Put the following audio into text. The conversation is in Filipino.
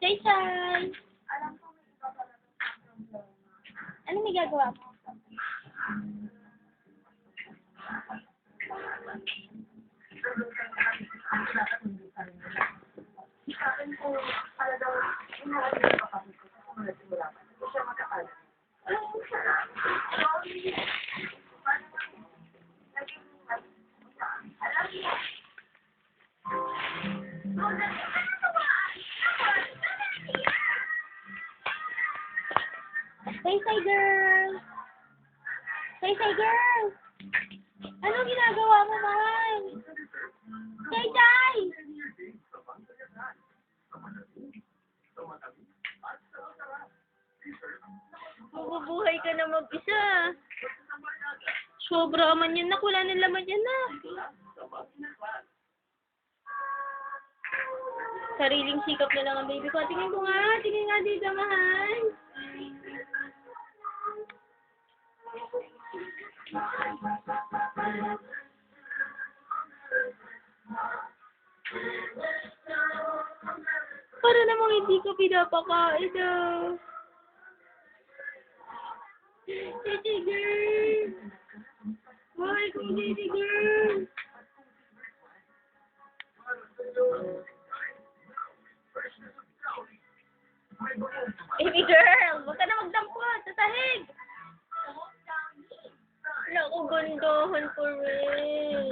Jason! Ano may gagawa mo? Say, girl! Say, girl! Ano ginagawa mo, mahal? Say! Mabubuhay ka na mag-isa. Sobra man yan, nak. Wala nang laman yan, nak. Sariling sikap na lang ang baby ko. Tingin ko nga. Tingin nga dito, mahal. Para namang hindi ko pinapakain ah. Baby girl! Mahal ko, baby girl! Baby girl! Huwag ka na magdampot! Sa sahig! Wala ko gandahan ko rin.